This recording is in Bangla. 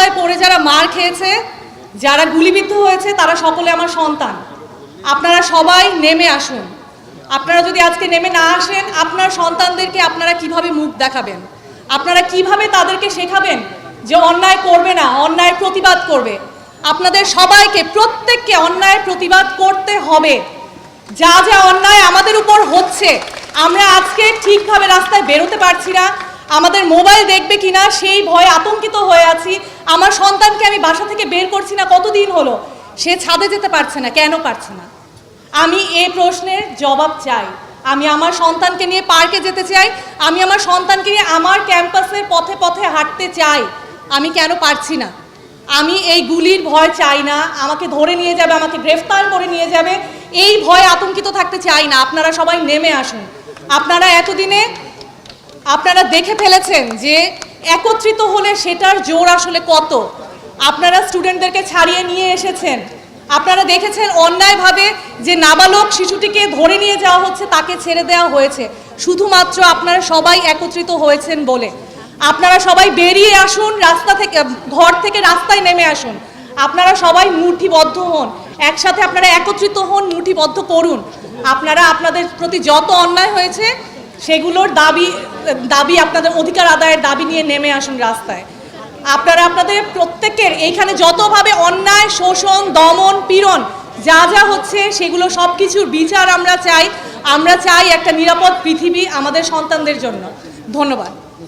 রাস্তায় পড়ে যারা মার খেয়েছে, যারা গুলিবিদ্ধ হয়েছে, তারা সকলে আমার সন্তান। আপনারা সবাই নেমে আসুন। আপনারা যদি আজকে নেমে না আসেন, আপনার সন্তানদেরকে আপনারা কিভাবে মুখ দেখাবেন? আপনারা কিভাবে তাদেরকে শেখাবেন যে অন্যায় করবে না, অন্যায়ের প্রতিবাদ করবে? আপনাদের সবাইকে, প্রত্যেককে অন্যায়ের প্রতিবাদ করতে হবে। যা যা অন্যায় আমাদের উপর হচ্ছে, আমরা আজকে ঠিকভাবে রাস্তায় বেরোতে পারছি না, আমাদের মোবাইল দেখবে কিনা সেই ভয়ে আতঙ্কিত হয়ে আছি। আমার সন্তানকে আমি বাসা থেকে বের করছি না, কতদিন হলো, সে ছাদে যেতে পারছে না, কেন পারছে না? আমি এই প্রশ্নের জবাব চাই। আমি আমার সন্তানকে নিয়ে পার্কে যেতে চাই, আমি আমার সন্তানকে নিয়ে আমার ক্যাম্পাসের পথে পথে হাঁটতে চাই। আমি কেন পারছি না? আমি এই গুলির ভয় চাই না, আমাকে ধরে নিয়ে যাবে, আমাকে গ্রেফতার করে নিয়ে যাবে, এই ভয়ে আতঙ্কিত থাকতে চাই না। আপনারা সবাই নেমে আসুন। আপনারা এতদিনে আপনারা দেখে ফেলেছেন যে একত্রিত হলে সেটার জোর আসলে কত। আপনারা স্টুডেন্টদেরকে ছাড়িয়ে নিয়ে এসেছেন, আপনারা দেখেছেন অন্যায়ভাবে যে নাবালক শিশুটিকে ধরে নিয়ে যাওয়া হচ্ছে, তাকে ছেড়ে দেওয়া হয়েছে শুধুমাত্র আপনারা সবাই একত্রিত হয়েছেন বলে। আপনারা সবাই বেরিয়ে আসুন, রাস্তা থেকে, ঘর থেকে রাস্তায় নেমে আসুন। আপনারা সবাই মুঠিবদ্ধ হন, একসাথে আপনারা একত্রিত হন, মুঠিবদ্ধ করুন। আপনারা আপনাদের প্রতি যত অন্যায় হয়েছে সেগুলোর দাবি আপনাদের অধিকার আদায়ের দাবি নিয়ে নেমে আসুন রাস্তায়। আপনারা আপনাদের প্রত্যেকের এইখানে যতভাবে অন্যায়, শোষণ, দমন, পীড়ন যা যা হচ্ছে সেগুলো সব কিছুর বিচার আমরা চাই। আমরা চাই একটা নিরাপদ পৃথিবী আমাদের সন্তানদের জন্য। ধন্যবাদ।